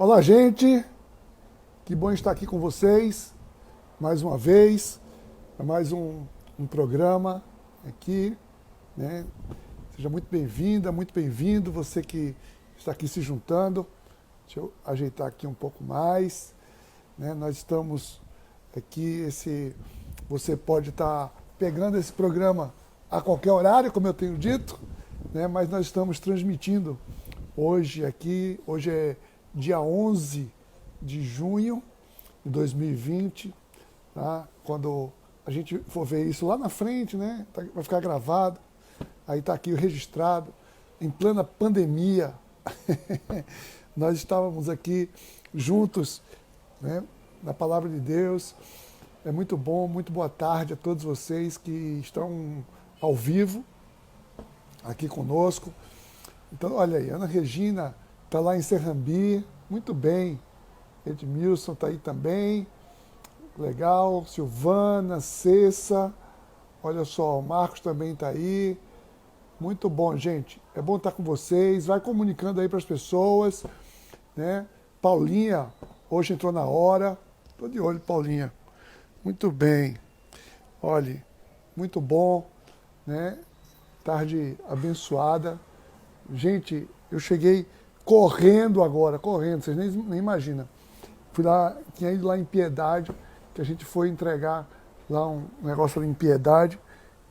Olá, gente! Que bom estar aqui com vocês mais uma vez. É mais um programa aqui, né? Seja muito bem-vinda, muito bem-vindo, você que está aqui se juntando. Deixa eu ajeitar aqui um pouco mais, né? Nós estamos aqui, você pode estar pegando esse programa a qualquer horário, como eu tenho dito, né? Mas nós estamos transmitindo hoje é dia 11 de junho de 2020, tá? Quando a gente for ver isso lá na frente, né? Vai ficar gravado, aí está aqui registrado, em plena pandemia. Nós estávamos aqui juntos, né? Na Palavra de Deus. É muito bom, muito boa tarde a todos vocês que estão ao vivo aqui conosco. Então, olha aí, Ana Regina está lá em Serrambi, muito bem. Edmilson está aí também, legal. Silvana, Cessa, olha só, o Marcos também está aí. Muito bom, gente. É bom estar com vocês. Vai comunicando aí para as pessoas, né? Paulinha, hoje entrou na hora. Estou de olho, Paulinha. Muito bem. Olha, muito bom, né? Tarde abençoada. Gente, eu cheguei correndo agora, correndo, vocês nem imaginam. Fui lá, tinha ido lá em Piedade, que a gente foi entregar lá um negócio ali em Piedade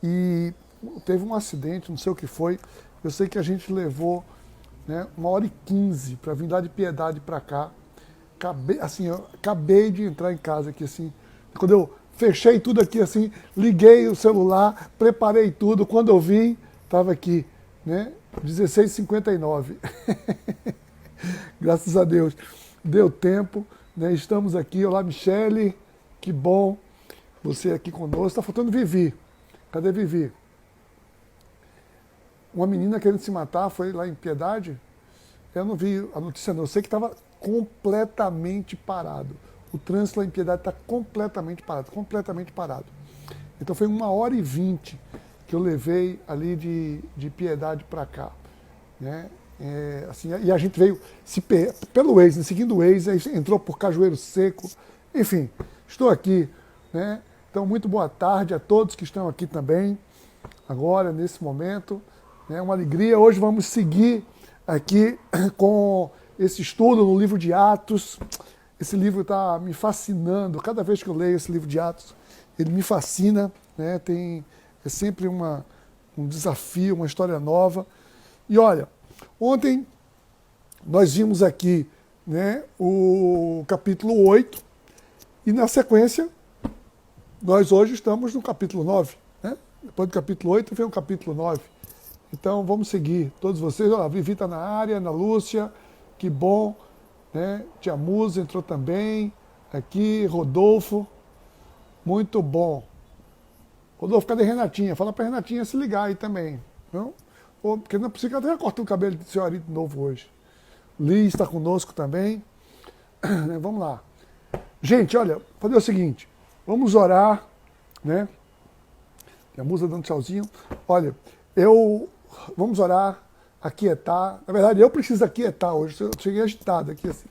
e teve um acidente, não sei o que foi. Eu sei que a gente levou, né, 1h15 para vir lá de Piedade para cá. Eu acabei de entrar em casa aqui, assim, quando eu fechei tudo aqui, assim, liguei o celular, preparei tudo, quando eu vim, estava aqui, né? 16h59. Graças a Deus. Deu tempo, né? Estamos aqui. Olá, Michele. Que bom você aqui conosco. Está faltando Vivi. Cadê Vivi? Uma menina querendo se matar foi lá em Piedade? Eu não vi a notícia, não. Eu sei que estava completamente parado. O trânsito lá em Piedade está completamente parado, completamente parado. Então foi 1h20 que eu levei ali de Piedade para cá, né? Assim, e a gente veio pelo Waze, né? Seguindo o Waze, aí entrou por Cajueiro Seco, enfim, estou aqui, né? Então, muito boa tarde a todos que estão aqui também, agora, nesse momento, né? Uma alegria. Hoje vamos seguir aqui com esse estudo no livro de Atos. Esse livro está me fascinando, cada vez que eu leio esse livro de Atos, ele me fascina, né? É sempre um desafio, uma história nova. E olha, ontem nós vimos aqui, né, o capítulo 8 e na sequência nós hoje estamos no capítulo 9. Né? Depois do capítulo 8 vem o capítulo 9. Então vamos seguir, todos vocês. Olha, a Vivi está na área, Ana Lúcia, que bom. Né? Tia Musa entrou também, aqui, Rodolfo, muito bom. Rodolfo, cadê Renatinha? Fala pra Renatinha se ligar aí também. Não? Porque não é possível que ela tenha cortado o cabelo de senhorita de novo hoje. Liz está conosco também. Vamos lá. Gente, olha, fazer o seguinte. Vamos orar, né? A Musa dando tchauzinho. Olha, vamos orar, aquietar. Na verdade, eu preciso aquietar hoje. Eu cheguei agitado aqui assim.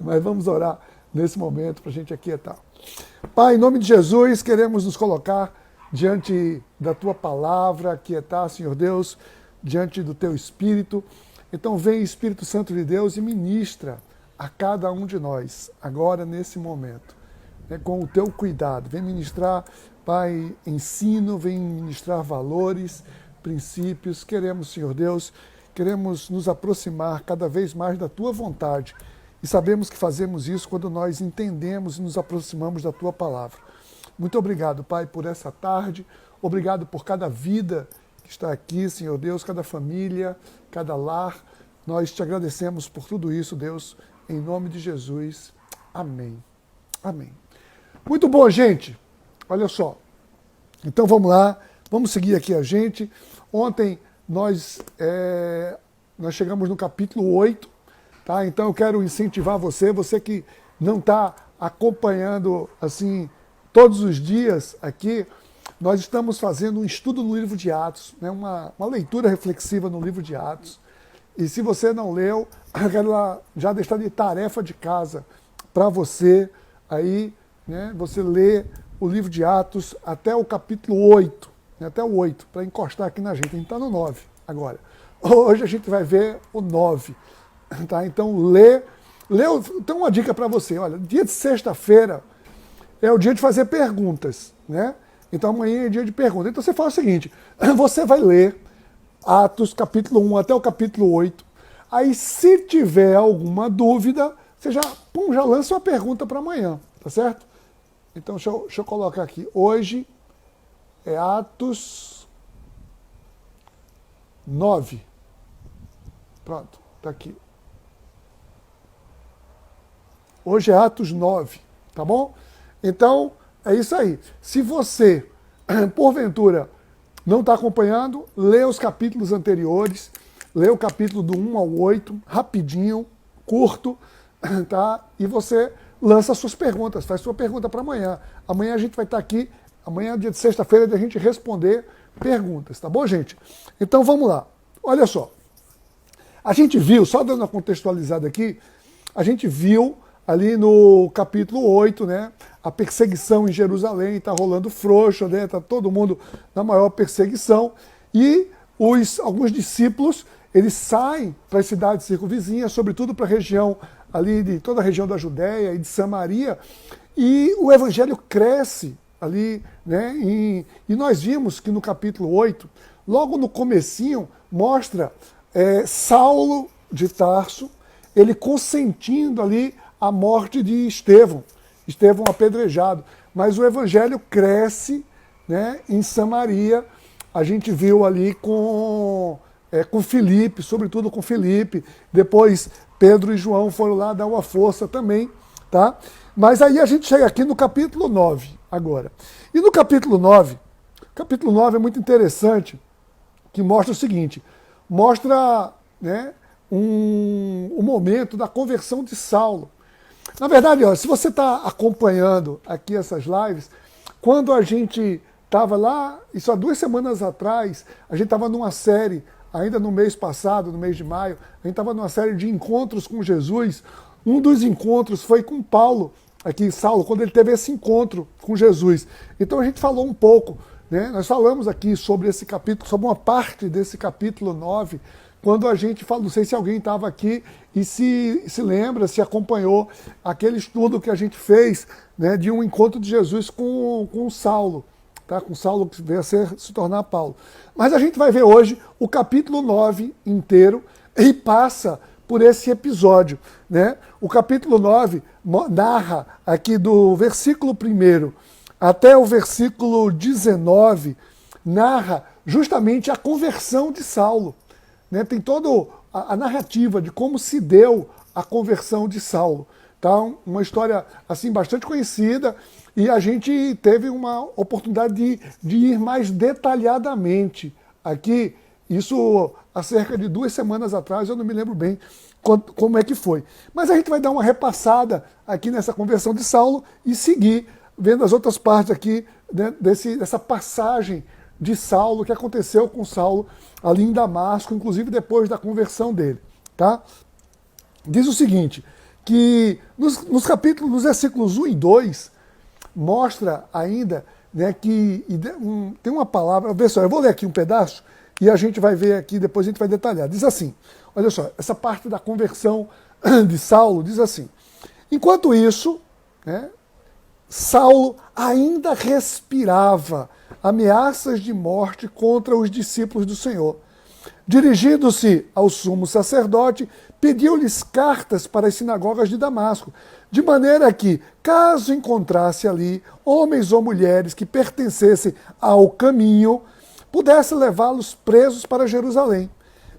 Mas vamos orar nesse momento para a gente aquietar. Pai, em nome de Jesus, queremos nos colocar diante da Tua palavra, aquietar, Senhor Deus, diante do Teu Espírito. Então vem, Espírito Santo de Deus, e ministra a cada um de nós, agora, nesse momento, né, com o Teu cuidado. Vem ministrar, Pai, ensino, vem ministrar valores, princípios. Queremos, Senhor Deus, queremos nos aproximar cada vez mais da Tua vontade. E sabemos que fazemos isso quando nós entendemos e nos aproximamos da Tua palavra. Muito obrigado, Pai, por essa tarde. Obrigado por cada vida que está aqui, Senhor Deus, cada família, cada lar. Nós te agradecemos por tudo isso, Deus, em nome de Jesus. Amém. Amém. Muito bom, gente. Olha só. Então vamos lá, vamos seguir aqui a gente. Ontem nós chegamos no capítulo 8. Tá? Então eu quero incentivar você que não está acompanhando assim todos os dias aqui, nós estamos fazendo um estudo no livro de Atos, né? uma leitura reflexiva no livro de Atos. E se você não leu, eu quero já deixar de tarefa de casa para você, aí, né, você lê o livro de Atos até o capítulo 8, né, até o 8, para encostar aqui na gente. A gente está no 9 agora. Hoje a gente vai ver o 9. Tá? Então lê. Tem uma dica para você, olha, dia de sexta-feira é o dia de fazer perguntas, né? Então amanhã é dia de perguntas. Então você fala o seguinte, você vai ler Atos capítulo 1 até o capítulo 8, aí se tiver alguma dúvida, você já lança uma pergunta para amanhã, tá certo? Então deixa eu colocar aqui, hoje é Atos 9, pronto, tá aqui. Hoje é Atos 9, tá bom? Então, é isso aí. Se você, porventura, não está acompanhando, lê os capítulos anteriores, lê o capítulo do 1 ao 8, rapidinho, curto, tá? E você lança suas perguntas, faz sua pergunta para amanhã. Amanhã a gente vai estar aqui, amanhã é dia de sexta-feira, de a gente responder perguntas, tá bom, gente? Então, vamos lá. Olha só. A gente viu, só dando uma contextualizada aqui, a gente viu ali no capítulo 8, né, a perseguição em Jerusalém, está rolando frouxo, né, está todo mundo na maior perseguição, e alguns discípulos, eles saem para as cidades circunvizinhas, sobretudo para a região ali, de toda a região da Judéia e de Samaria, e o evangelho cresce ali, né, e nós vimos que no capítulo 8, logo no comecinho, mostra Saulo de Tarso, ele consentindo ali a morte de Estevão apedrejado. Mas o evangelho cresce, né, em Samaria. A gente viu ali com Filipe, sobretudo com Filipe. Depois Pedro e João foram lá dar uma força também. Tá? Mas aí a gente chega aqui no capítulo 9 agora. E no capítulo 9 é muito interessante, que mostra o seguinte, mostra, né, o momento da conversão de Saulo. Na verdade, ó, se você está acompanhando aqui essas lives, quando a gente estava lá, isso há 2 semanas atrás, a gente estava numa série, ainda no mês passado, no mês de maio, a gente estava numa série de encontros com Jesus. Um dos encontros foi com Paulo, aqui Saulo, quando ele teve esse encontro com Jesus. Então a gente falou um pouco, né? Nós falamos aqui sobre esse capítulo, sobre uma parte desse capítulo 9, quando a gente fala, não sei se alguém estava aqui e se lembra, se acompanhou aquele estudo que a gente fez, né, de um encontro de Jesus com Saulo, tá? Com Saulo que veio a se tornar Paulo. Mas a gente vai ver hoje o capítulo 9 inteiro e passa por esse episódio, né? O capítulo 9 narra aqui do versículo 1 até o versículo 19, narra justamente a conversão de Saulo. Né, tem toda a narrativa de como se deu a conversão de Saulo. Tá? Uma história assim bastante conhecida e a gente teve uma oportunidade de ir mais detalhadamente aqui. Isso há cerca de 2 semanas atrás, eu não me lembro bem como é que foi. Mas a gente vai dar uma repassada aqui nessa conversão de Saulo e seguir vendo as outras partes aqui, né, dessa passagem de Saulo, que aconteceu com Saulo ali em Damasco, inclusive depois da conversão dele. Tá? Diz o seguinte, que nos versículos 1 e 2, mostra ainda, né, que tem uma palavra, vê só, eu vou ler aqui um pedaço e a gente vai ver aqui, depois a gente vai detalhar. Diz assim, olha só, essa parte da conversão de Saulo diz assim, enquanto isso, né, Saulo ainda respirava ameaças de morte contra os discípulos do Senhor. Dirigindo-se ao sumo sacerdote, pediu-lhes cartas para as sinagogas de Damasco, de maneira que, caso encontrasse ali homens ou mulheres que pertencessem ao caminho, pudesse levá-los presos para Jerusalém.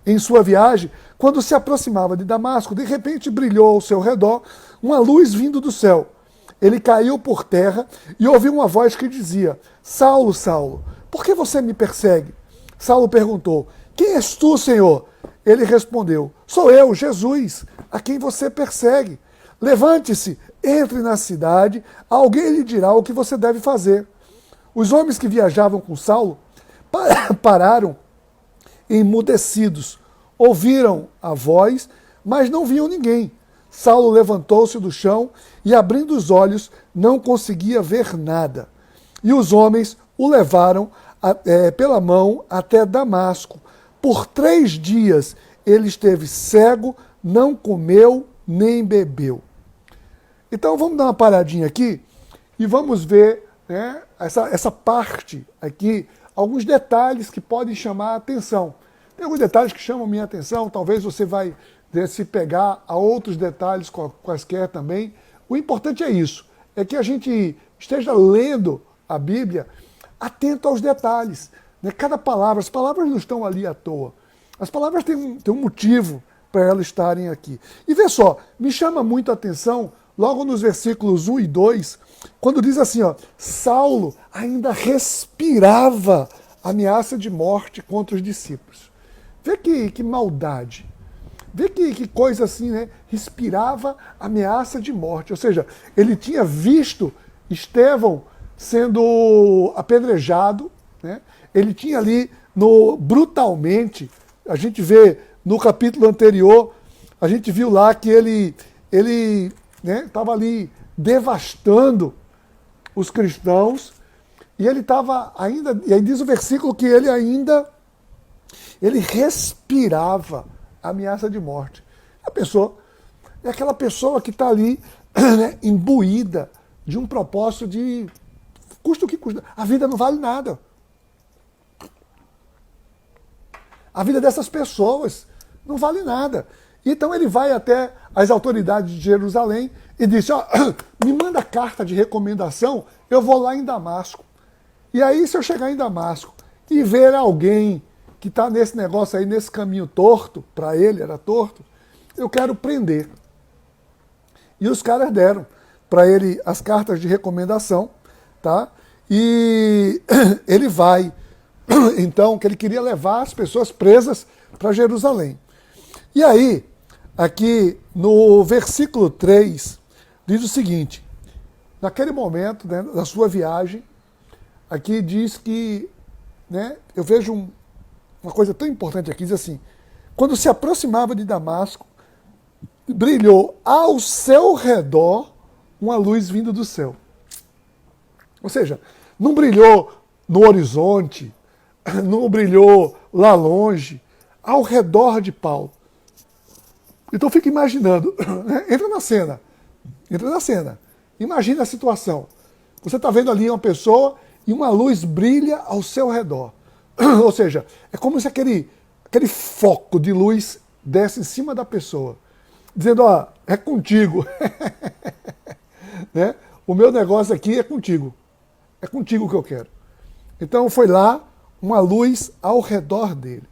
Em sua viagem, quando se aproximava de Damasco, de repente brilhou ao seu redor uma luz vindo do céu. Ele caiu por terra e ouviu uma voz que dizia, Saulo, Saulo, por que você me persegue? Saulo perguntou, quem és tu, Senhor? Ele respondeu, sou eu, Jesus, a quem você persegue. Levante-se, entre na cidade, alguém lhe dirá o que você deve fazer. Os homens que viajavam com Saulo pararam emudecidos. ouviram a voz, mas não viam ninguém. Saulo levantou-se do chão e, abrindo os olhos, não conseguia ver nada. E os homens o levaram pela mão até Damasco. Por 3 dias ele esteve cego, não comeu nem bebeu. Então vamos dar uma paradinha aqui e vamos ver, né, essa parte aqui, alguns detalhes que podem chamar a atenção. Tem alguns detalhes que chamam a minha atenção, talvez você vai se pegar a outros detalhes quaisquer também. O importante é isso, é que a gente esteja lendo a Bíblia atento aos detalhes. Né? Cada palavra, as palavras não estão ali à toa. As palavras têm um motivo para elas estarem aqui. E vê só, me chama muito a atenção, logo nos versículos 1 e 2, quando diz assim, ó, Saulo ainda respirava ameaça de morte contra os discípulos. Vê que maldade. Vê que coisa assim, né? Respirava ameaça de morte. Ou seja, ele tinha visto Estevão sendo apedrejado, né? Ele tinha ali brutalmente, a gente vê no capítulo anterior, a gente viu lá que ele estava ali devastando os cristãos, e ele estava ainda, e aí diz o versículo que ele respirava a ameaça de morte. A pessoa, é aquela pessoa que está ali, né, imbuída de um propósito de custa o que custa. A vida não vale nada. A vida dessas pessoas não vale nada. Então ele vai até as autoridades de Jerusalém e disse, ó, me manda carta de recomendação, eu vou lá em Damasco. E aí, se eu chegar em Damasco e ver alguém que está nesse negócio aí, nesse caminho torto, para ele era torto, eu quero prender. E os caras deram para ele as cartas de recomendação, tá? E ele vai, então, que ele queria levar as pessoas presas para Jerusalém. E aí, aqui no versículo 3, diz o seguinte, naquele momento, né, da sua viagem, aqui diz que, né, eu vejo uma coisa tão importante aqui, diz assim, quando se aproximava de Damasco, brilhou ao seu redor uma luz vinda do céu. Ou seja, não brilhou no horizonte, não brilhou lá longe, ao redor de Paulo. Então fica imaginando, entra na cena, imagina a situação. Você está vendo ali uma pessoa e uma luz brilha ao seu redor. Ou seja, é como se aquele foco de luz desse em cima da pessoa, dizendo, ó, é contigo. Né? O meu negócio aqui é contigo que eu quero. Então foi lá uma luz ao redor dele.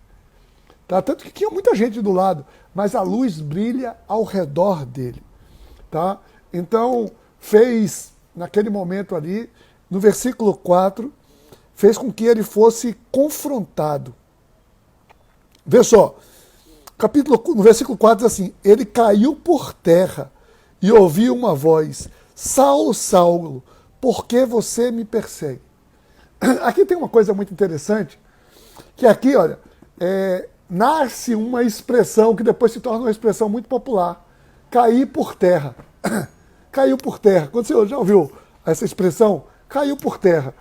Tá? Tanto que tinha muita gente do lado, mas a luz brilha ao redor dele. Tá? Então fez, naquele momento ali, no versículo 4, fez com que ele fosse confrontado. Vê só, no versículo 4 diz assim, ele caiu por terra e ouviu uma voz, Saulo, Saulo, por que você me persegue? Aqui tem uma coisa muito interessante, que aqui, olha, nasce uma expressão que depois se torna uma expressão muito popular, cair por terra. Caiu por terra. Quando você já ouviu essa expressão, caiu por terra.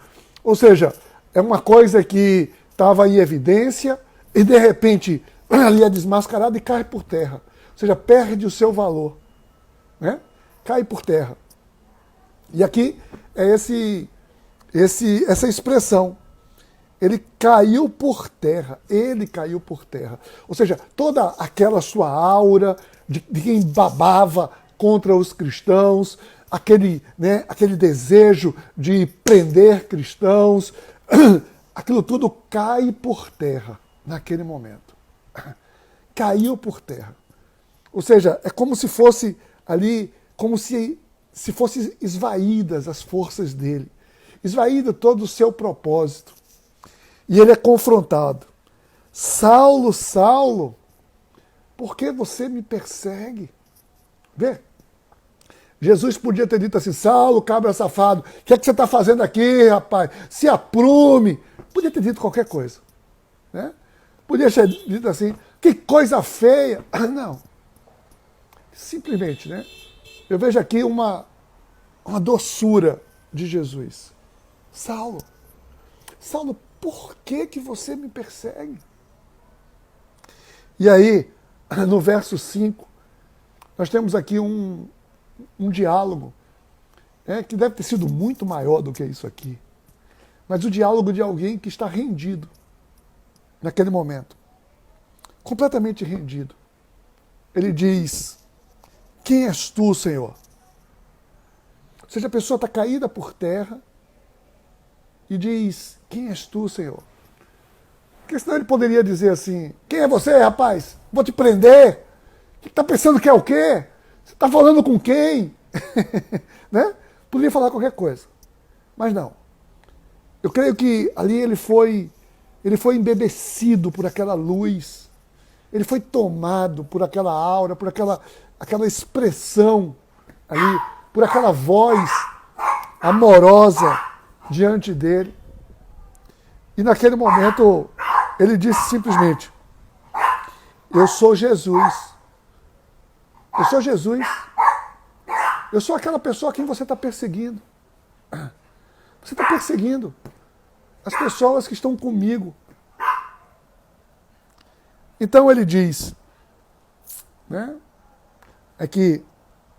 Ou seja, é uma coisa que estava em evidência e de repente ali é desmascarado e cai por terra. Ou seja, perde o seu valor. Né? Cai por terra. E aqui é essa expressão. Ele caiu por terra. Ou seja, toda aquela sua aura de quem babava contra os cristãos, aquele desejo de prender cristãos, aquilo tudo cai por terra naquele momento. Caiu por terra. Ou seja, é como se fosse ali, como se fossem esvaídas as forças dele, esvaído todo o seu propósito. E ele é confrontado. Saulo, Saulo, por que você me persegue? Vê? Jesus podia ter dito assim, Saulo, cabra safado, o que é que você está fazendo aqui, rapaz? Se aprume. Podia ter dito qualquer coisa. Né? Podia ter dito assim, que coisa feia. Não. Simplesmente, né? Eu vejo aqui uma doçura de Jesus. Saulo, por que você me persegue? E aí, no verso 5, nós temos aqui um diálogo, que deve ter sido muito maior do que isso aqui. Mas o diálogo de alguém que está rendido naquele momento. Completamente rendido. Ele diz: quem és tu, Senhor? Ou seja, a pessoa está caída por terra e diz: quem és tu, Senhor? Porque senão ele poderia dizer assim: quem é você, rapaz? Vou te prender. Você está pensando que é o quê? Você está falando com quem? Né? Poderia falar qualquer coisa. Mas não. Eu creio que ali ele foi embebecido por aquela luz. Ele foi tomado por aquela aura, por aquela expressão ali, por aquela voz amorosa diante dele. E naquele momento ele disse simplesmente: eu sou Jesus. Eu sou Jesus. Eu sou aquela pessoa a quem você está perseguindo. Você está perseguindo as pessoas que estão comigo. Então ele diz, né, é que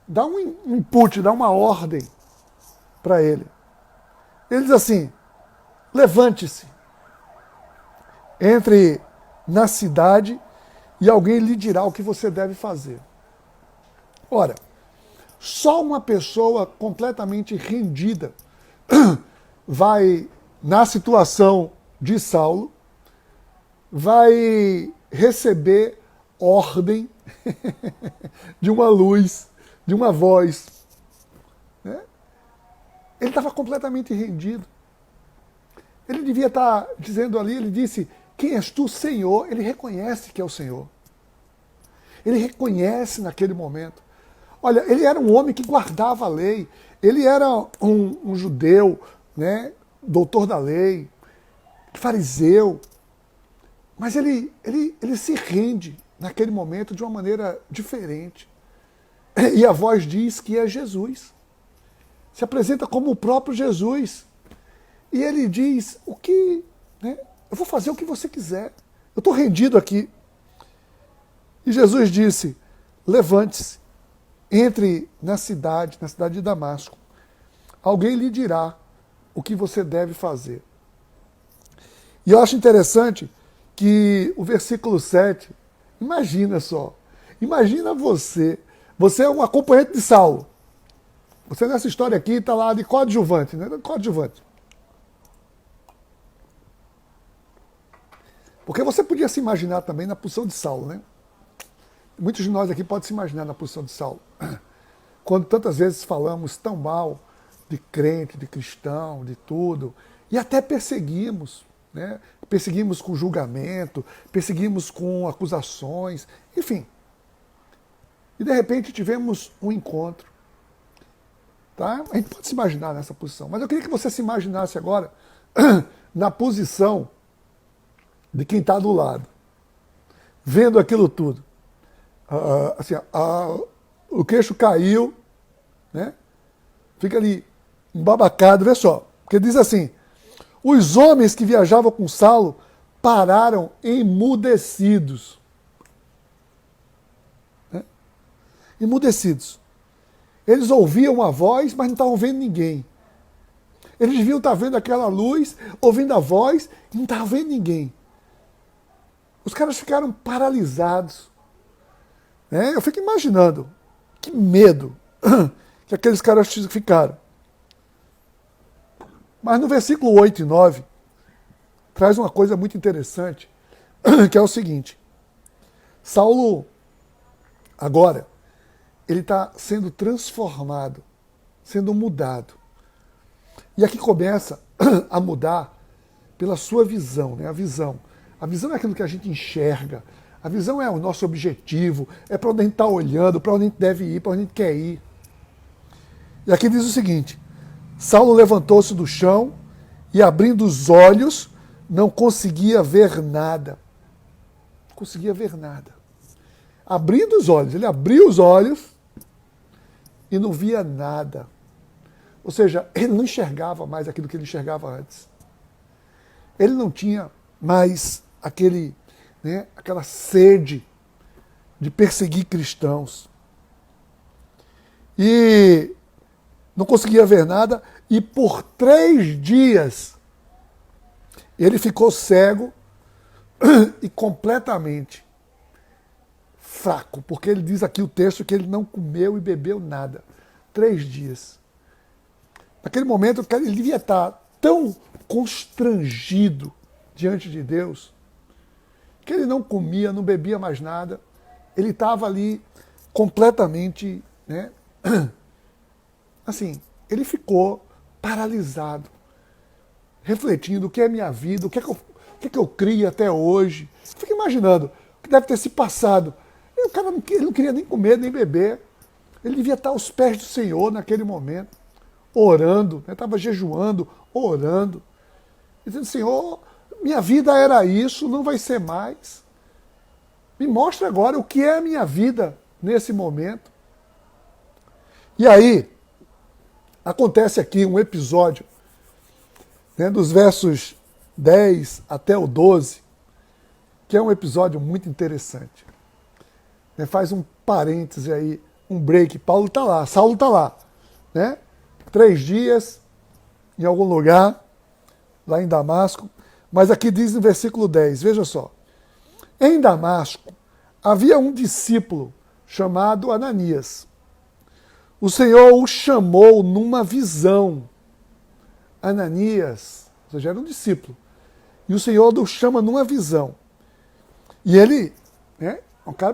dá um input, dá uma ordem para ele. Ele diz assim: levante-se, entre na cidade e alguém lhe dirá o que você deve fazer. Ora, só uma pessoa completamente rendida vai, na situação de Saulo, vai receber ordem de uma luz, de uma voz. Né? Ele estava completamente rendido. Ele devia estar dizendo ali, ele disse: quem és tu, Senhor? Ele reconhece que é o Senhor. Ele reconhece naquele momento. Olha, ele era um homem que guardava a lei. Ele era um judeu, né, doutor da lei, fariseu. Mas ele se rende naquele momento de uma maneira diferente. E a voz diz que é Jesus. Se apresenta como o próprio Jesus. E ele diz: o que, né, eu vou fazer o que você quiser. Eu estou rendido aqui. E Jesus disse: levante-se, entre na cidade de Damasco. Alguém lhe dirá o que você deve fazer. E eu acho interessante que o versículo 7, imagina só, imagina você é um acompanhante de Saulo. Você nessa história aqui está lá de coadjuvante, né? Coadjuvante. Porque você podia se imaginar também na posição de Saulo, né? Muitos de nós aqui podem se imaginar na posição de Saulo. Quando tantas vezes falamos tão mal de crente, de cristão, de tudo, e até perseguimos, né? Perseguimos com julgamento, perseguimos com acusações, enfim. E de repente tivemos um encontro. Tá? A gente pode se imaginar nessa posição, mas eu queria que você se imaginasse agora na posição de quem está do lado, vendo aquilo tudo. O queixo caiu, né? Fica ali embabacado, vê só, porque diz assim: os homens que viajavam com Saulo pararam emudecidos. Né? Emudecidos. Eles ouviam a voz, mas não estavam vendo ninguém. Eles deviam estar vendo aquela luz, ouvindo a voz, e não estavam vendo ninguém. Os caras ficaram paralisados. Eu fico imaginando que medo que aqueles caras ficaram. Mas no versículo 8 e 9, traz uma coisa muito interessante, que é o seguinte: Saulo, agora, ele está sendo transformado, sendo mudado. E aqui começa a mudar pela sua visão, né? A visão. A visão é aquilo que a gente enxerga. A visão é o nosso objetivo, é para onde a gente está olhando, para onde a gente deve ir, para onde a gente quer ir. E aqui diz o seguinte: Saulo levantou-se do chão e, abrindo os olhos, não conseguia ver nada. Não conseguia ver nada. Abrindo os olhos, ele abriu os olhos e não via nada. Ou seja, ele não enxergava mais aquilo que ele enxergava antes. Ele não tinha mais aquela sede de perseguir cristãos. E não conseguia ver nada, e por 3 dias ele ficou cego e completamente fraco, porque ele diz aqui o texto que ele não comeu e bebeu nada. 3 dias. Naquele momento ele devia estar tão constrangido diante de Deus que ele não comia, não bebia mais nada. Ele estava ali completamente, assim, ele ficou paralisado, refletindo o que é minha vida, o que é que eu crio até hoje. Fica imaginando o que deve ter se passado. O cara ele não queria nem comer, nem beber. Ele devia estar aos pés do Senhor naquele momento, orando, estava jejuando, orando, dizendo: Senhor, minha vida era isso, não vai ser mais. Me mostra agora o que é a minha vida nesse momento. E aí, acontece aqui um episódio, dos versos 10 até o 12, que é um episódio muito interessante. Faz um parêntese aí, um break. Paulo está lá, Saulo está lá, 3 dias em algum lugar, lá em Damasco. Mas aqui diz no versículo 10, veja só. Em Damasco havia um discípulo chamado Ananias. O Senhor o chamou numa visão. Ananias, ou seja, era um discípulo. E o Senhor o chama numa visão. E ele,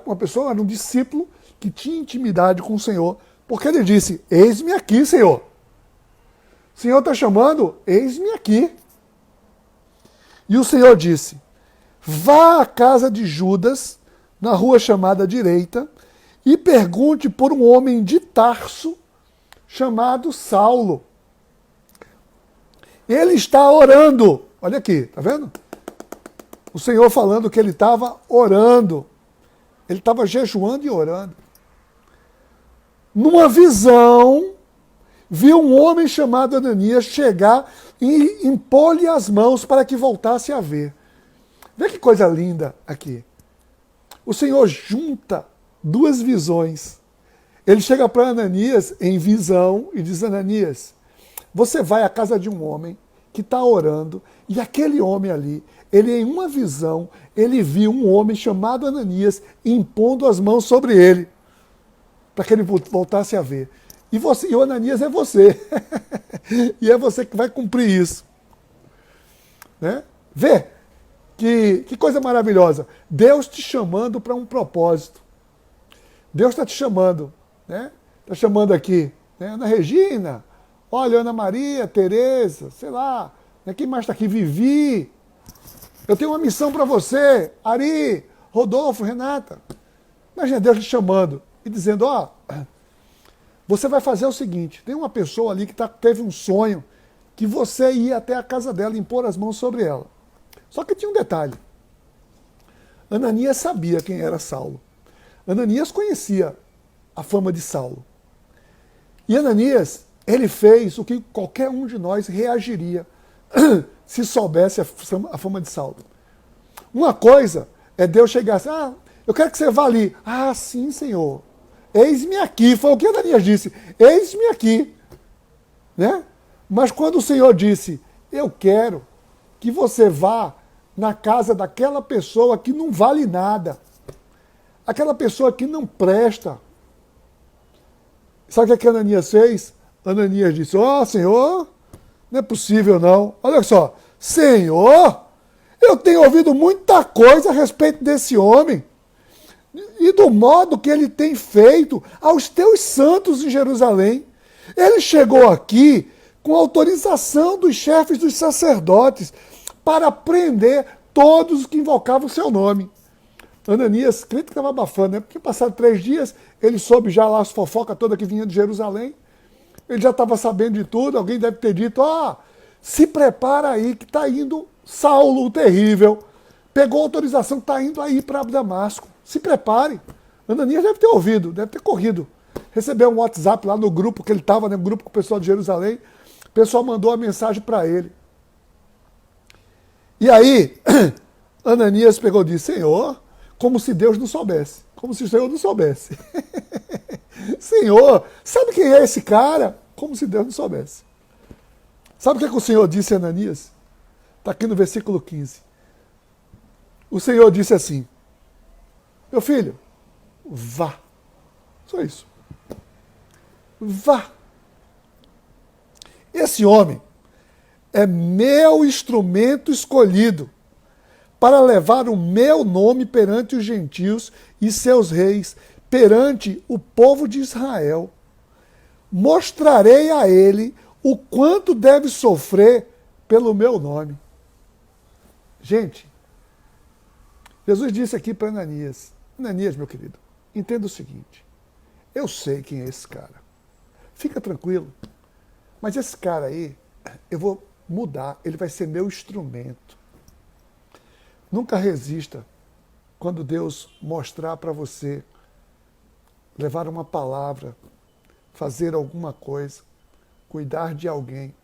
uma pessoa, era um discípulo que tinha intimidade com o Senhor, porque ele disse: eis-me aqui, Senhor. O Senhor está chamando, eis-me aqui. E o Senhor disse: vá à casa de Judas, na rua chamada Direita, e pergunte por um homem de Tarso, chamado Saulo. Ele está orando. Olha aqui, tá vendo? O Senhor falando que ele estava orando. Ele estava jejuando e orando. Numa visão, viu um homem chamado Ananias chegar e impor-lhe as mãos para que voltasse a ver. Vê que coisa linda aqui. O Senhor junta 2 visões. Ele chega para Ananias em visão e diz: Ananias, você vai à casa de um homem que está orando, e aquele homem ali, ele em uma visão, ele viu um homem chamado Ananias impondo as mãos sobre ele, para que ele voltasse a ver. E o Ananias é você. E é você que vai cumprir isso. Vê que coisa maravilhosa. Deus te chamando para um propósito. Deus está te chamando. Está chamando aqui. Ana Regina, olha, Ana Maria, Tereza, sei lá. Quem mais está aqui? Vivi. Eu tenho uma missão para você. Ari, Rodolfo, Renata. Imagina Deus te chamando e dizendo: você vai fazer o seguinte, tem uma pessoa ali que teve um sonho que você ia até a casa dela e impor as mãos sobre ela. Só que tinha um detalhe. Ananias sabia quem era Saulo. Ananias conhecia a fama de Saulo. E Ananias, ele fez o que qualquer um de nós reagiria se soubesse a fama de Saulo. Uma coisa é Deus chegar assim: eu quero que você vá ali. Sim, Senhor. Eis-me aqui, foi o que Ananias disse, eis-me aqui. Mas quando o Senhor disse: eu quero que você vá na casa daquela pessoa que não vale nada, aquela pessoa que não presta. Sabe o que Ananias fez? Ananias disse: Senhor, não é possível não. Olha só, Senhor, eu tenho ouvido muita coisa a respeito desse homem e do modo que ele tem feito aos teus santos em Jerusalém. Ele chegou aqui com autorização dos chefes dos sacerdotes para prender todos os que invocavam o seu nome. Ananias, crente que estava abafando, porque passado 3 dias, ele soube já lá as fofocas todas que vinha de Jerusalém. Ele já estava sabendo de tudo, alguém deve ter dito: se prepara aí que está indo Saulo o terrível pegou a autorização, está indo aí para Damasco. Se prepare. Ananias deve ter ouvido, deve ter corrido. Recebeu um WhatsApp lá no grupo que ele estava, no grupo com o pessoal de Jerusalém. O pessoal mandou a mensagem para ele. E aí, Ananias pegou e disse, Senhor, como se Deus não soubesse. Como se o Senhor não soubesse. Senhor, sabe quem é esse cara? Como se Deus não soubesse. Sabe o que o Senhor disse a Ananias? Está aqui no versículo 15. O Senhor disse assim, meu filho, vá. Só isso. Vá. Esse homem é meu instrumento escolhido para levar o meu nome perante os gentios e seus reis, perante o povo de Israel. Mostrarei a ele o quanto deve sofrer pelo meu nome. Gente, Jesus disse aqui para Ananias, Ananias, meu querido, entenda o seguinte, eu sei quem é esse cara. Fica tranquilo, mas esse cara aí, eu vou mudar, ele vai ser meu instrumento. Nunca resista quando Deus mostrar para você, levar uma palavra, fazer alguma coisa, cuidar de alguém.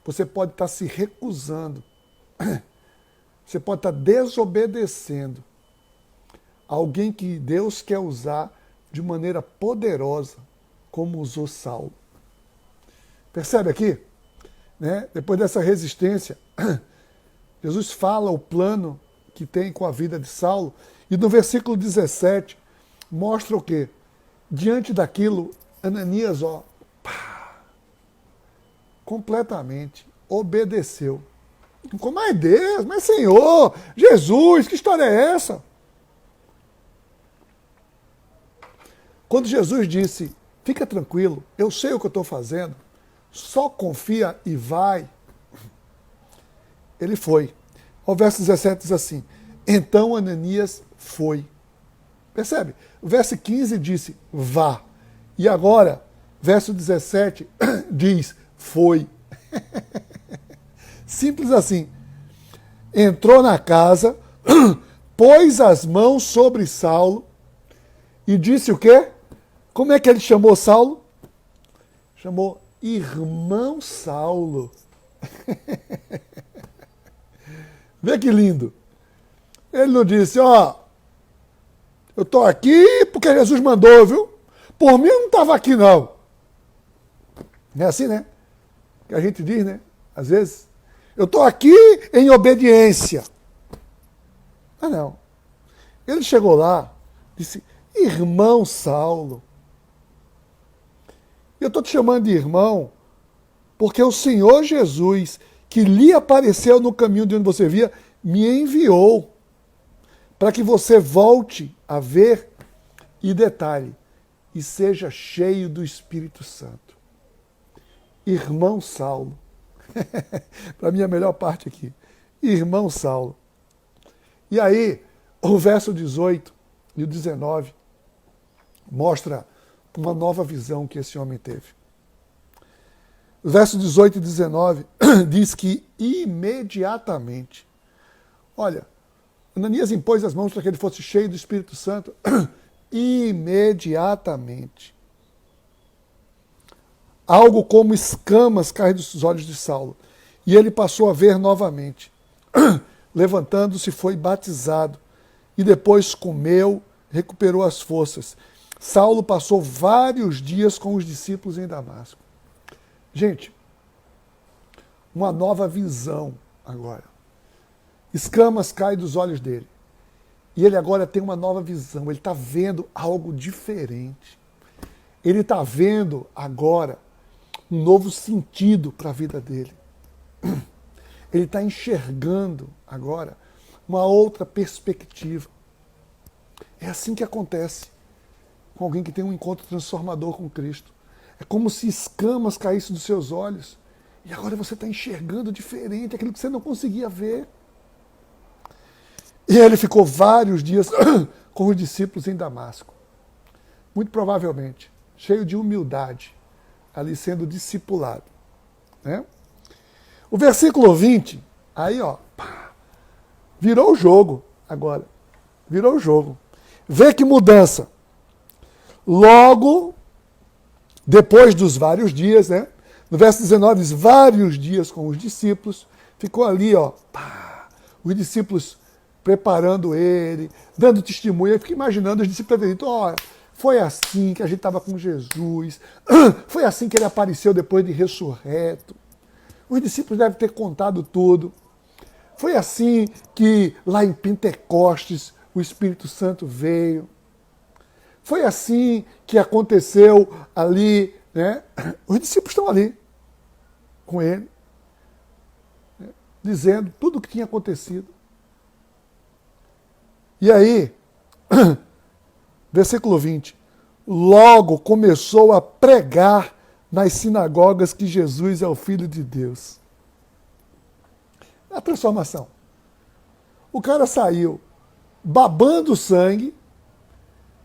Você pode estar se recusando, você pode estar desobedecendo a alguém que Deus quer usar de maneira poderosa, como usou Saulo. Percebe aqui? Né? Depois dessa resistência, Jesus fala o plano que tem com a vida de Saulo, e no versículo 17 mostra o quê? Diante daquilo, Ananias, completamente obedeceu. Como é Deus? Mas Senhor, Jesus, que história é essa? Quando Jesus disse, fica tranquilo, eu sei o que eu estou fazendo, só confia e vai, ele foi. O verso 17 diz assim, então Ananias foi. Percebe? O verso 15 disse, vá. E agora, verso 17 diz, foi. Simples assim. Entrou na casa, pôs as mãos sobre Saulo e disse o quê? Como é que ele chamou Saulo? Chamou irmão Saulo. Vê que lindo. Ele não disse, eu estou aqui porque Jesus mandou, viu? Por mim eu não estava aqui, não. Não é assim, né? Que a gente diz, né? Às vezes, eu estou aqui em obediência. Ah, não. Ele chegou lá, disse, irmão Saulo. Eu estou te chamando de irmão porque o Senhor Jesus, que lhe apareceu no caminho de onde você via, me enviou para que você volte a ver e detalhe, e seja cheio do Espírito Santo. Irmão Saulo. Para mim a melhor parte aqui. Irmão Saulo. E aí, o verso 18 e o 19 mostra uma nova visão que esse homem teve. O verso 18 e 19 diz que imediatamente, olha, Ananias impôs as mãos para que ele fosse cheio do Espírito Santo, imediatamente. Algo como escamas caem dos olhos de Saulo, e ele passou a ver novamente. Levantando-se, foi batizado, e depois comeu, recuperou as forças. Saulo passou vários dias com os discípulos em Damasco. Gente, uma nova visão agora. Escamas caem dos olhos dele. E ele agora tem uma nova visão. Ele está vendo algo diferente. Ele está vendo agora um novo sentido para a vida dele. Ele está enxergando agora uma outra perspectiva. É assim que acontece com alguém que tem um encontro transformador com Cristo. É como se escamas caíssem dos seus olhos e agora você está enxergando diferente, aquilo que você não conseguia ver. E ele ficou vários dias com os discípulos em Damasco. Muito provavelmente, cheio de humildade, ali sendo discipulado. Né? O versículo 20, aí virou o jogo. agora. Virou o jogo. Vê que mudança. Logo, depois dos vários dias, né? No verso 19 diz, vários dias com os discípulos. Ficou ali, ó, pá, os discípulos preparando ele, dando testemunho. Eu fico imaginando os discípulos terem dito, ó, foi assim que a gente estava com Jesus, foi assim que ele apareceu depois de ressurreto. Os discípulos devem ter contado tudo. Foi assim que lá em Pentecostes o Espírito Santo veio. Foi assim que aconteceu ali, né? Os discípulos estão ali com ele, né? Dizendo tudo o que tinha acontecido. E aí, versículo 20, logo começou a pregar nas sinagogas que Jesus é o Filho de Deus. A transformação. O cara saiu babando sangue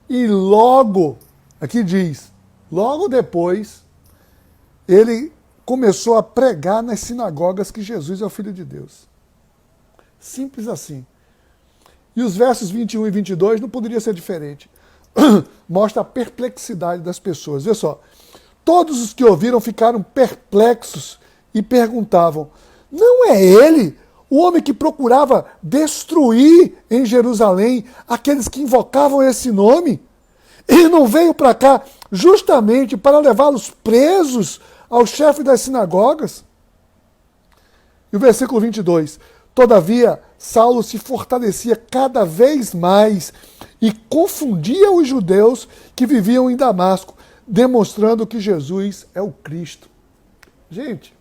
e logo, aqui diz, logo depois, ele começou a pregar nas sinagogas que Jesus é o Filho de Deus. Simples assim. E os versos 21 e 22 não poderia ser diferente. Mostra a perplexidade das pessoas. Vê só. Todos os que ouviram ficaram perplexos e perguntavam, não é ele o homem que procurava destruir em Jerusalém aqueles que invocavam esse nome? Ele não veio para cá justamente para levá-los presos ao chefe das sinagogas? E o versículo 22. Todavia, Saulo se fortalecia cada vez mais e confundia os judeus que viviam em Damasco, demonstrando que Jesus é o Cristo. Gente,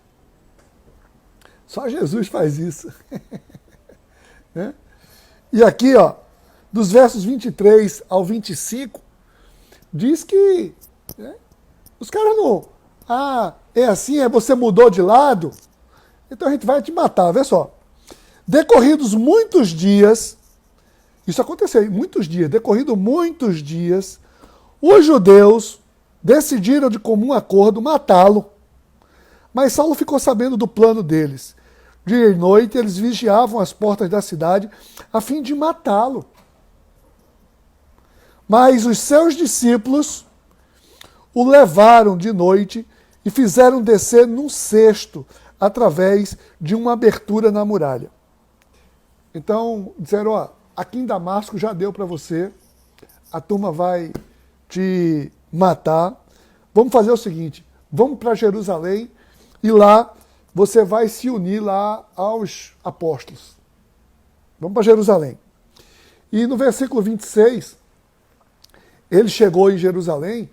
só Jesus faz isso. Né? E aqui, ó, dos versos 23 ao 25, diz que, né, os caras não... Ah, é assim, é você mudou de lado? Então a gente vai te matar, vê só. Decorridos muitos dias, isso aconteceu, muitos dias, decorrido muitos dias, os judeus decidiram de comum acordo matá-lo. Mas Saulo ficou sabendo do plano deles. Dia e noite eles vigiavam as portas da cidade a fim de matá-lo. Mas os seus discípulos o levaram de noite e fizeram descer num cesto através de uma abertura na muralha. Então, disseram, ó, aqui em Damasco já deu para você, a turma vai te matar. Vamos fazer o seguinte, vamos para Jerusalém e lá você vai se unir lá aos apóstolos. Vamos para Jerusalém. E no versículo 26, ele chegou em Jerusalém,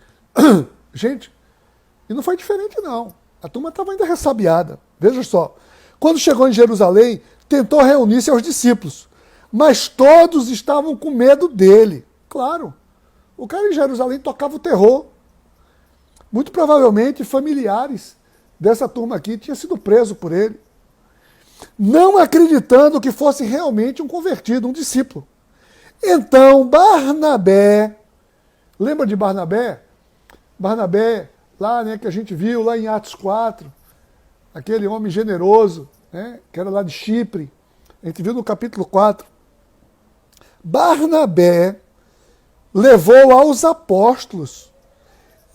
gente, e não foi diferente não. A turma estava ainda ressabiada. Veja só, quando chegou em Jerusalém, tentou reunir-se aos discípulos, mas todos estavam com medo dele. Claro, o cara em Jerusalém tocava o terror. Muito provavelmente familiares dessa turma aqui tinham sido presos por ele, não acreditando que fosse realmente um convertido, um discípulo. Então Barnabé, lembra de Barnabé? Barnabé, lá, né, que a gente viu lá em Atos 4, aquele homem generoso, né, que era lá de Chipre, a gente viu no capítulo 4. Barnabé levou aos apóstolos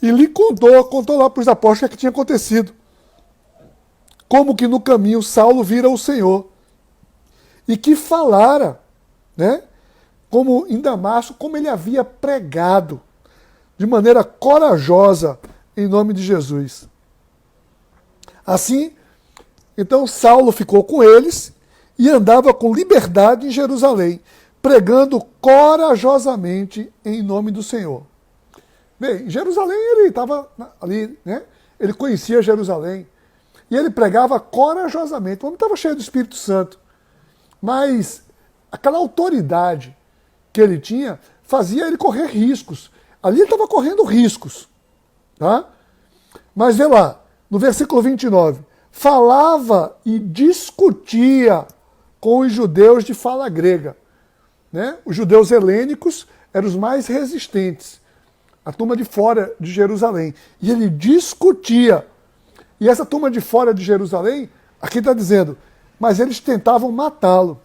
e lhe contou lá para os apóstolos o que tinha acontecido. Como que no caminho Saulo vira o Senhor e que falara, né, como em Damasco, como ele havia pregado de maneira corajosa em nome de Jesus. Assim, então Saulo ficou com eles e andava com liberdade em Jerusalém, pregando corajosamente em nome do Senhor. Bem, em Jerusalém ele estava ali, né? Ele conhecia Jerusalém e ele pregava corajosamente. O homem estava cheio do Espírito Santo, mas aquela autoridade que ele tinha fazia ele correr riscos. Ali ele estava correndo riscos, tá? Mas vê lá, no versículo 29, falava e discutia com os judeus de fala grega, né? Os judeus helênicos eram os mais resistentes, a turma de fora de Jerusalém. E ele discutia. E essa turma de fora de Jerusalém, aqui está dizendo, mas eles tentavam matá-lo.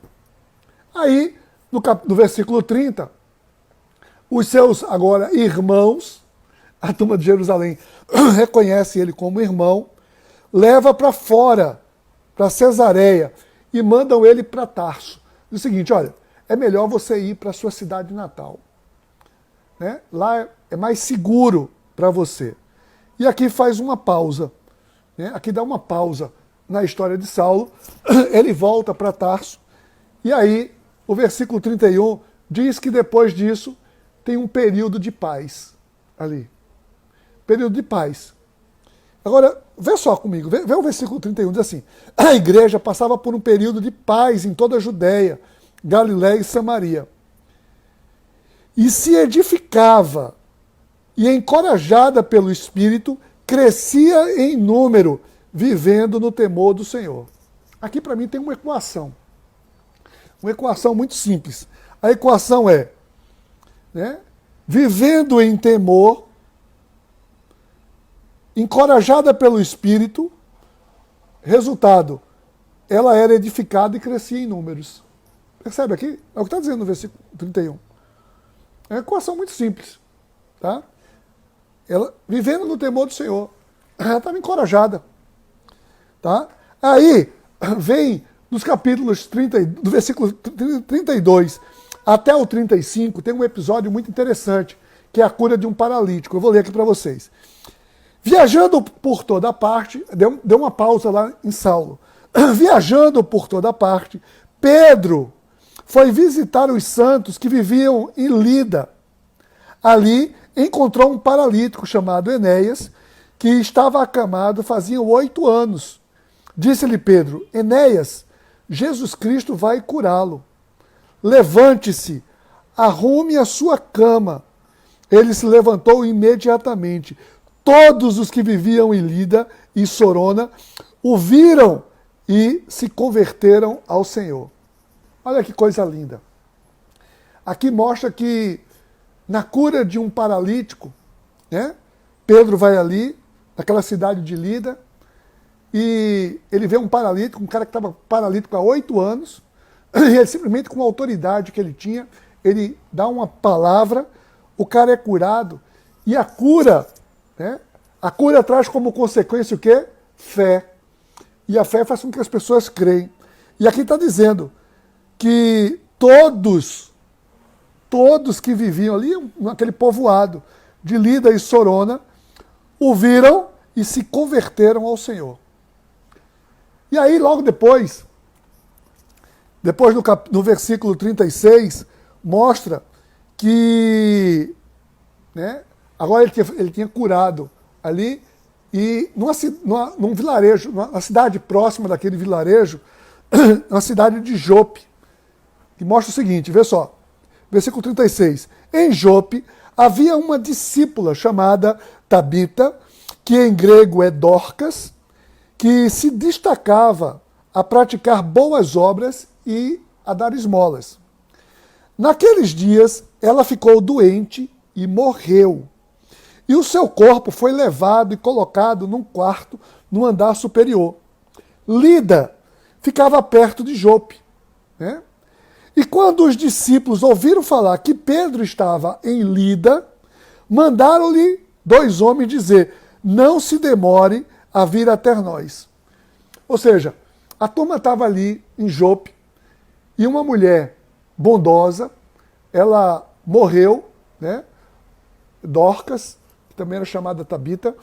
Aí no versículo 30, os seus agora irmãos, a turma de Jerusalém reconhece ele como irmão, leva para fora, para Cesareia, e mandam ele para Tarso. Diz o seguinte, olha, é melhor você ir para a sua cidade natal. Né? Lá é mais seguro para você. E aqui faz uma pausa. Né? Aqui dá uma pausa na história de Saulo. Ele volta para Tarso. E aí, o versículo 31 diz que depois disso tem um período de paz ali. Período de paz. Agora, vê só comigo, vê o versículo 31, diz assim, a igreja passava por um período de paz em toda a Judéia, Galiléia e Samaria. E se edificava, e encorajada pelo Espírito, crescia em número, vivendo no temor do Senhor. Aqui para mim tem uma equação muito simples. A equação é, né, vivendo em temor, encorajada pelo Espírito, resultado, ela era edificada e crescia em números. Percebe aqui? É o que está dizendo no versículo 31. É uma equação muito simples. Tá? Ela, vivendo no temor do Senhor, ela estava encorajada. Tá? Aí, vem nos capítulos 30, do versículo 32 até o 35, tem um episódio muito interessante, que é a cura de um paralítico. Eu vou ler aqui para vocês. Viajando por toda parte, deu uma pausa lá em Saulo. Viajando por toda parte, Pedro foi visitar os santos que viviam em Lida. Ali encontrou um paralítico chamado Enéas, que estava acamado fazia 8 anos. Disse-lhe Pedro, Enéas, Jesus Cristo vai curá-lo. Levante-se, arrume a sua cama. Ele se levantou imediatamente. Todos os que viviam em Lida e Sorona o viram e se converteram ao Senhor. Olha que coisa linda. Aqui mostra que na cura de um paralítico, né, Pedro vai ali, naquela cidade de Lida, e ele vê um paralítico, um cara que estava paralítico há 8 anos, e ele simplesmente com a autoridade que ele tinha, ele dá uma palavra, o cara é curado, e a cura... né? A cura traz como consequência o quê? Fé. E a fé faz com que as pessoas creem. E aqui está dizendo que todos que viviam ali, naquele povoado de Lida e Sorona, o viram e se converteram ao Senhor. E aí, logo depois no versículo 36, mostra que... né, agora ele tinha curado ali, e num vilarejo, numa cidade próxima daquele vilarejo, na cidade de Jope, que mostra o seguinte, vê só, versículo 36. Em Jope havia uma discípula chamada Tabita, que em grego é Dorcas, que se destacava a praticar boas obras e a dar esmolas. Naqueles dias, ela ficou doente e morreu. E o seu corpo foi levado e colocado num quarto no andar superior. Lida ficava perto de Jope. Né? E quando os discípulos ouviram falar que Pedro estava em Lida, mandaram-lhe 2 homens dizer, não se demore a vir até nós. Ou seja, a turma estava ali em Jope e uma mulher bondosa, ela morreu, né? Dorcas, que também era chamada Tabita,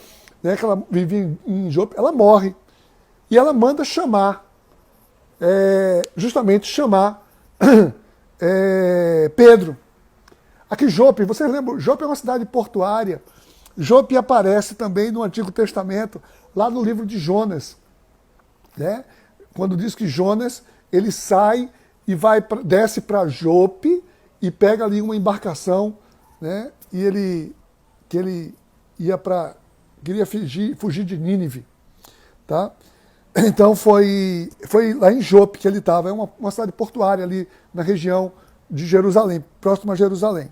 né? Que ela vivia em Jope, ela morre. E ela manda chamar, justamente chamar Pedro. Aqui Jope, vocês lembram, Jope é uma cidade portuária. Jope aparece também no Antigo Testamento, lá no livro de Jonas. Né? Quando diz que Jonas, ele sai e desce para Jope e pega ali uma embarcação, né? E ele queria fugir de Nínive. Tá? Então foi lá em Jope que ele estava, é uma cidade portuária ali na região de Jerusalém, próximo a Jerusalém.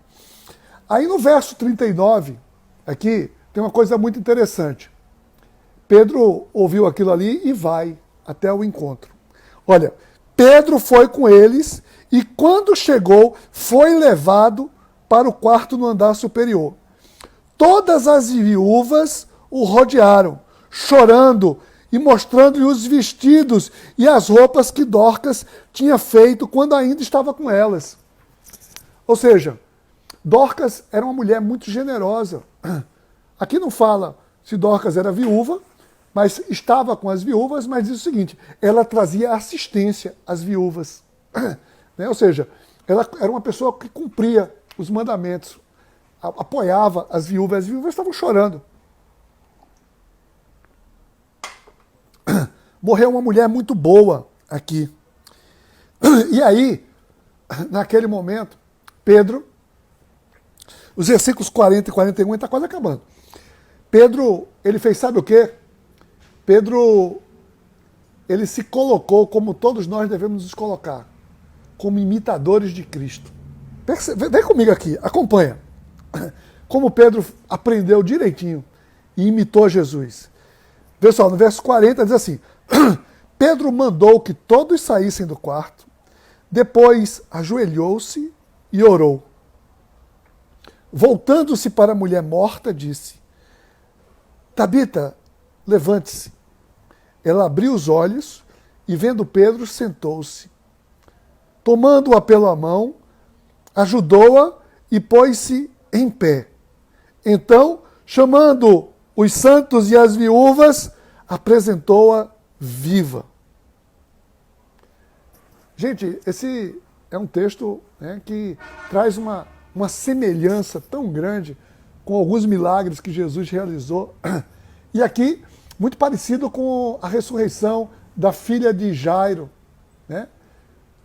Aí no verso 39, aqui, tem uma coisa muito interessante. Pedro ouviu aquilo ali e vai até o encontro. Olha, Pedro foi com eles e quando chegou, foi levado para o quarto no andar superior. Todas as viúvas o rodearam, chorando e mostrando-lhe os vestidos e as roupas que Dorcas tinha feito quando ainda estava com elas. Ou seja, Dorcas era uma mulher muito generosa. Aqui não fala se Dorcas era viúva, mas estava com as viúvas, mas diz o seguinte, ela trazia assistência às viúvas. Ou seja, ela era uma pessoa que cumpria os mandamentos, apoiava as viúvas estavam chorando. Morreu uma mulher muito boa aqui. E aí, naquele momento, Pedro, os versículos 40 e 41, está quase acabando. Pedro, ele fez sabe o quê? Pedro, ele se colocou como todos nós devemos nos colocar, como imitadores de Cristo. Vem comigo aqui, acompanha. Como Pedro aprendeu direitinho e imitou Jesus. Pessoal, no verso 40 diz assim, Pedro mandou que todos saíssem do quarto, depois ajoelhou-se e orou. Voltando-se para a mulher morta, disse, Tabita, levante-se. Ela abriu os olhos e, vendo Pedro, sentou-se. Tomando-a pela mão, ajudou-a e pôs-se em pé. Então, chamando os santos e as viúvas, apresentou-a viva. Gente, esse é um texto, né, que traz uma semelhança tão grande com alguns milagres que Jesus realizou. E aqui, muito parecido com a ressurreição da filha de Jairo, né?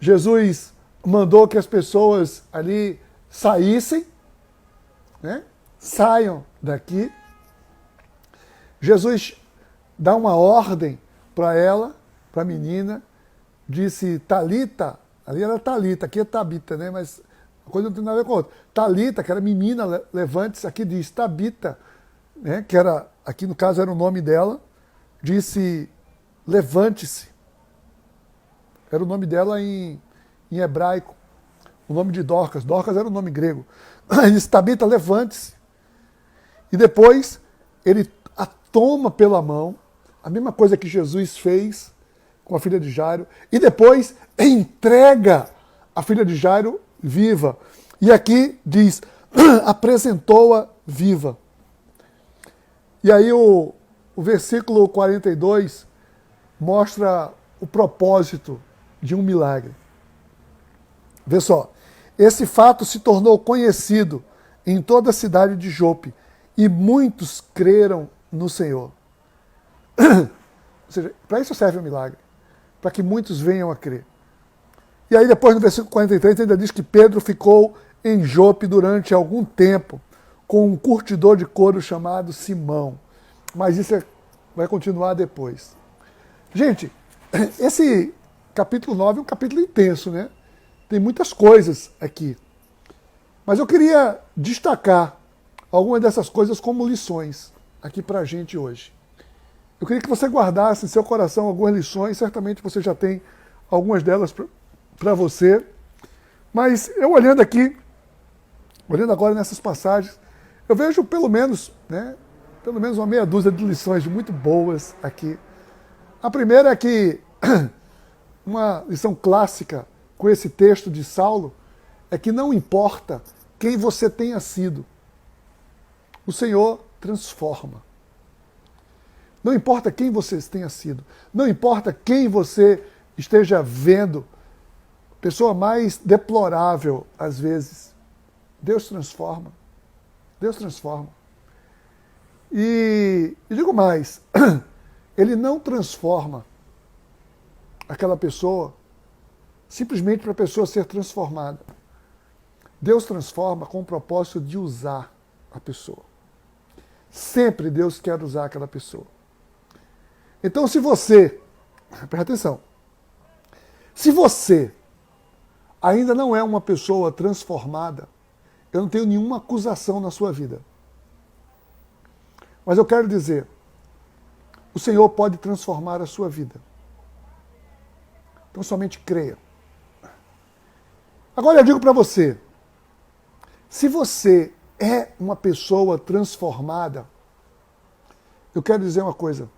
Jesus mandou que as pessoas ali saíssem, né? Saiam daqui. Jesus dá uma ordem para ela, para a menina, disse, Talita, ali era Talita, aqui é Tabita, né? Mas a coisa não tem nada a ver com a outra. Talita, que era menina, levante-se, aqui diz Tabita, né? Que era, aqui no caso era o nome dela, disse, levante-se. Era o nome dela em hebraico, o nome de Dorcas. Dorcas era o nome grego. Ele disse, Tabita, levante-se. E depois ele a toma pela mão, a mesma coisa que Jesus fez com a filha de Jairo, e depois entrega a filha de Jairo viva. E aqui diz, apresentou-a viva. E aí o versículo 42 mostra o propósito de um milagre. Vê só, esse fato se tornou conhecido em toda a cidade de Jope, e muitos creram no Senhor. Ou seja, para isso serve o milagre, para que muitos venham a crer. E aí depois no versículo 43 ainda diz que Pedro ficou em Jope durante algum tempo com um curtidor de couro chamado Simão. Mas isso vai continuar depois. Gente, esse capítulo 9 é um capítulo intenso, né? Tem muitas coisas aqui. Mas eu queria destacar algumas dessas coisas como lições aqui para a gente hoje. Eu queria que você guardasse em seu coração algumas lições, certamente você já tem algumas delas para você. Mas eu olhando aqui, olhando agora nessas passagens, eu vejo pelo menos uma meia dúzia de lições muito boas aqui. A primeira é que uma lição clássica com esse texto de Saulo é que não importa quem você tenha sido, o Senhor transforma. Não importa quem você tenha sido, não importa quem você esteja vendo, pessoa mais deplorável às vezes, Deus transforma. Deus transforma. E digo mais, Ele não transforma aquela pessoa simplesmente para a pessoa ser transformada. Deus transforma com o propósito de usar a pessoa. Sempre Deus quer usar aquela pessoa. Então se você, presta atenção, se você ainda não é uma pessoa transformada, eu não tenho nenhuma acusação na sua vida. Mas eu quero dizer, o Senhor pode transformar a sua vida. Então somente creia. Agora eu digo para você, se você é uma pessoa transformada, eu quero dizer uma coisa,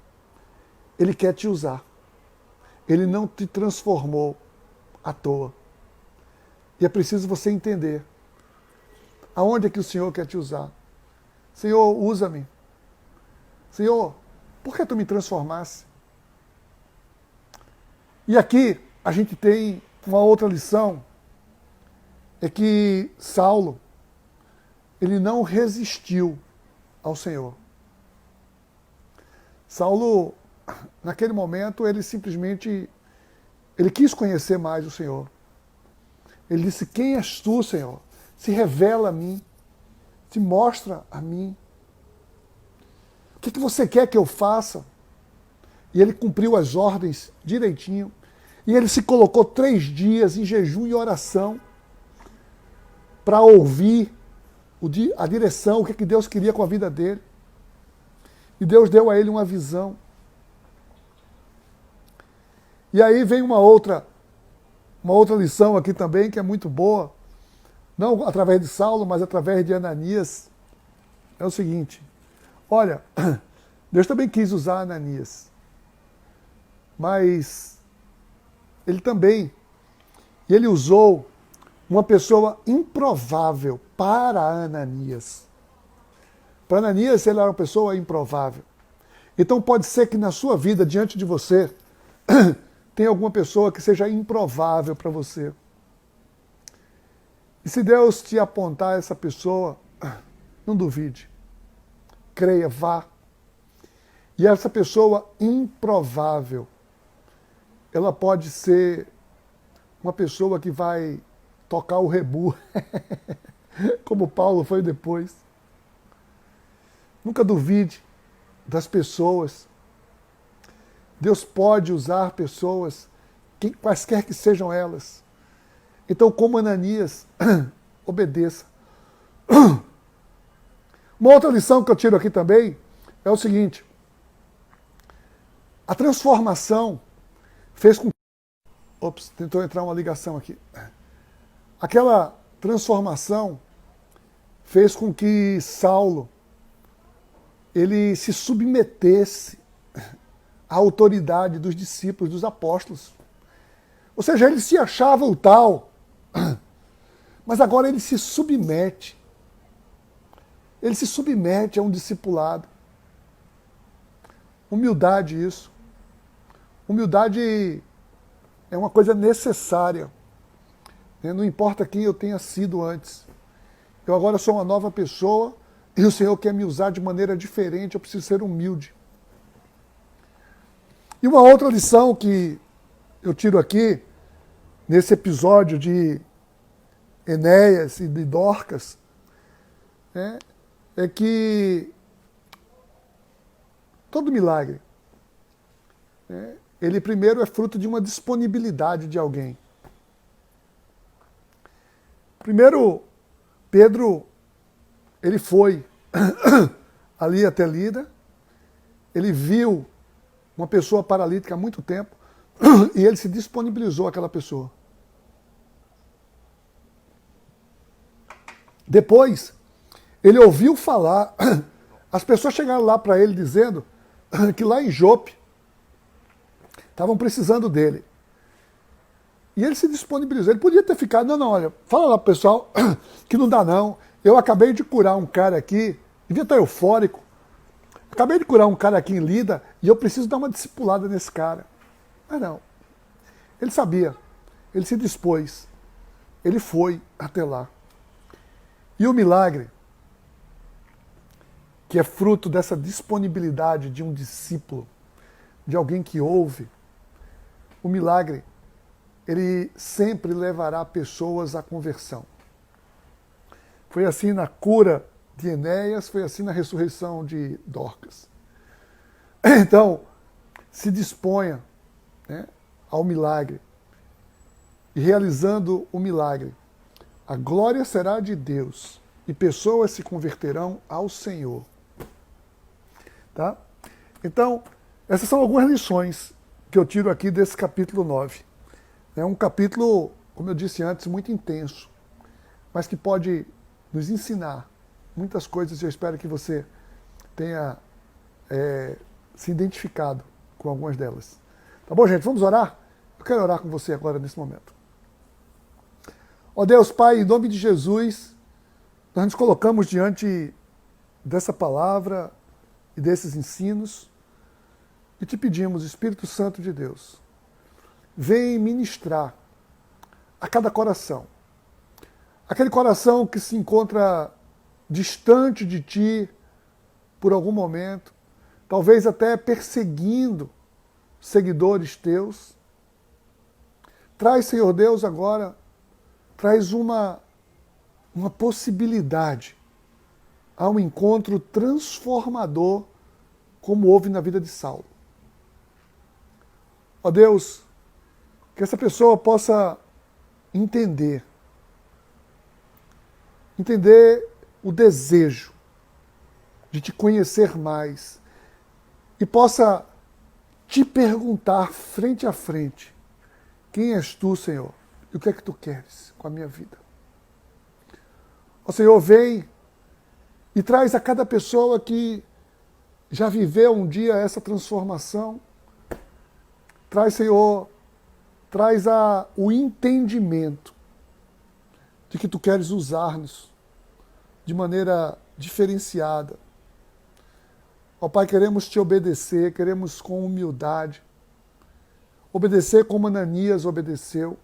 ele quer te usar. Ele não te transformou à toa. E é preciso você entender aonde é que o Senhor quer te usar. Senhor, usa-me. Senhor, por que tu me transformasse? E aqui a gente tem uma outra lição, é que Saulo, ele não resistiu ao Senhor. Saulo, naquele momento, ele simplesmente, ele quis conhecer mais o Senhor. Ele disse, quem és tu, Senhor? Se revela a mim, se mostra a mim. O que você quer que eu faça? E ele cumpriu as ordens direitinho. E ele se colocou 3 dias em jejum e oração para ouvir a direção, o que Deus queria com a vida dele. E Deus deu a ele uma visão. E aí vem uma outra lição aqui também, que é muito boa. Não através de Saulo, mas através de Ananias. É o seguinte, olha, Deus também quis usar Ananias. Mas ele usou uma pessoa improvável para Ananias. Para Ananias, ele era uma pessoa improvável. Então pode ser que na sua vida, diante de você, tenha alguma pessoa que seja improvável para você. E se Deus te apontar essa pessoa, não duvide. Creia, vá. E essa pessoa improvável, ela pode ser uma pessoa que vai tocar o rebu, como Paulo foi depois. Nunca duvide das pessoas. Deus pode usar pessoas, quaisquer que sejam elas. Então, como Ananias, obedeça. Uma outra lição que eu tiro aqui também é o seguinte. A transformação fez com... Ops, tentou entrar uma ligação aqui. Aquela transformação fez com que Saulo ele se submetesse à autoridade dos discípulos, dos apóstolos. Ou seja, ele se achava o tal, mas agora ele se submete. Ele se submete a um discipulado. Humildade isso. Humildade é uma coisa necessária. Não importa quem eu tenha sido antes. Eu agora sou uma nova pessoa e o Senhor quer me usar de maneira diferente, eu preciso ser humilde. E uma outra lição que eu tiro aqui, nesse episódio de Enéas e de Dorcas, é que todo milagre, ele primeiro é fruto de uma disponibilidade de alguém. Primeiro, Pedro, ele foi ali até Lida, ele viu uma pessoa paralítica há muito tempo e ele se disponibilizou àquela pessoa. Depois, ele ouviu falar, as pessoas chegaram lá para ele dizendo que lá em Jope estavam precisando dele. E ele se disponibilizou. Ele podia ter ficado, não, olha, fala lá pro pessoal que não dá não. Eu acabei de curar um cara aqui, devia estar eufórico. Acabei de curar um cara aqui em Lida e eu preciso dar uma discipulada nesse cara. Mas não. Ele sabia. Ele se dispôs. Ele foi até lá. E o milagre, que é fruto dessa disponibilidade de um discípulo, de alguém que ouve, o milagre, ele sempre levará pessoas à conversão. Foi assim na cura de Enéas, foi assim na ressurreição de Dorcas. Então, se disponha ao milagre. E realizando o milagre, a glória será de Deus e pessoas se converterão ao Senhor. Tá? Então, essas são algumas lições que eu tiro aqui desse capítulo 9. É um capítulo como eu disse antes, muito intenso, mas que pode nos ensinar muitas coisas e eu espero que você tenha se identificado com algumas delas. Tá bom, gente? Vamos orar? Eu quero orar com você agora, nesse momento. Ó Deus, Pai, em nome de Jesus, nós nos colocamos diante dessa palavra e desses ensinos e te pedimos, Espírito Santo de Deus, vem ministrar a cada coração. Aquele coração que se encontra distante de Ti por algum momento, talvez até perseguindo seguidores Teus. Traz, Senhor Deus, agora, traz uma possibilidade a um encontro transformador como houve na vida de Saulo. Ó Deus, que essa pessoa possa entender o desejo de te conhecer mais e possa te perguntar frente a frente: quem és tu, Senhor? E o que é que tu queres com a minha vida? Ó Senhor, vem e traz a cada pessoa que já viveu um dia essa transformação. Traz, Senhor, traz o entendimento de que tu queres usar-nos de maneira diferenciada. Ó Pai, queremos te obedecer, queremos com humildade, obedecer como Ananias obedeceu.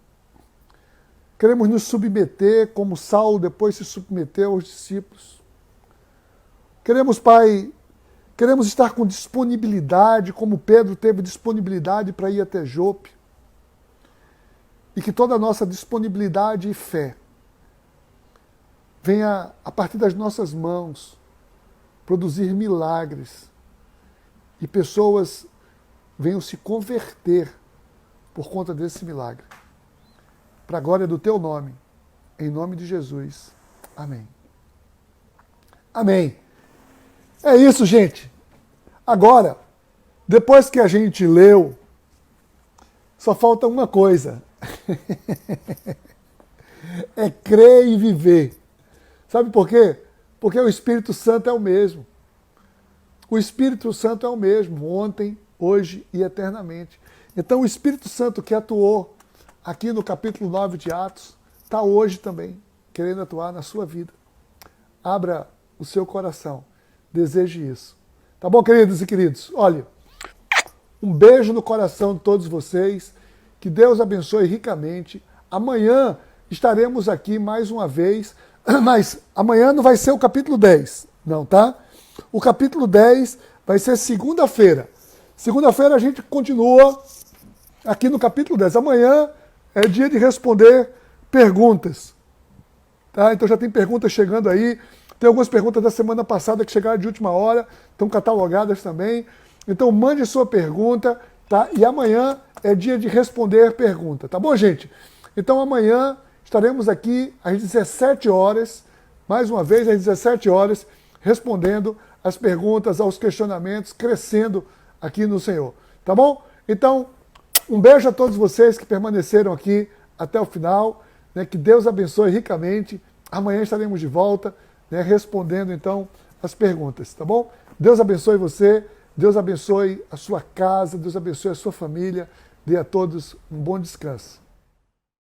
Queremos nos submeter como Saulo depois se submeteu aos discípulos. Queremos, Pai, queremos estar com disponibilidade, como Pedro teve disponibilidade para ir até Jope. E que toda a nossa disponibilidade e fé venha, a partir das nossas mãos, produzir milagres e pessoas venham se converter por conta desse milagre. Para a glória do Teu nome, em nome de Jesus. Amém. Amém. É isso, gente. Agora, depois que a gente leu, só falta uma coisa. É crer e viver. Sabe por quê? Porque o Espírito Santo é o mesmo. O Espírito Santo é o mesmo, ontem, hoje e eternamente. Então o Espírito Santo que atuou aqui no capítulo 9 de Atos, está hoje também, querendo atuar na sua vida. Abra o seu coração. Deseje isso. Tá bom, queridos e queridos? Olha, um beijo no coração de todos vocês. Que Deus abençoe ricamente. Amanhã estaremos aqui mais uma vez, mas amanhã não vai ser o capítulo 10, não, tá? O capítulo 10 vai ser segunda-feira. Segunda-feira a gente continua aqui no capítulo 10. Amanhã é dia de responder perguntas. Tá? Então já tem perguntas chegando aí. Tem algumas perguntas da semana passada que chegaram de última hora, estão catalogadas também. Então mande sua pergunta, tá? E amanhã é dia de responder pergunta, tá bom, gente? Então amanhã estaremos aqui às 17 horas, mais uma vez às 17 horas, respondendo as perguntas, aos questionamentos, crescendo aqui no Senhor, tá bom? Então, um beijo a todos vocês que permaneceram aqui até o final, né? Que Deus abençoe ricamente. Amanhã estaremos de volta, né? Respondendo então as perguntas, tá bom? Deus abençoe você, Deus abençoe a sua casa, Deus abençoe a sua família, dê a todos um bom descanso.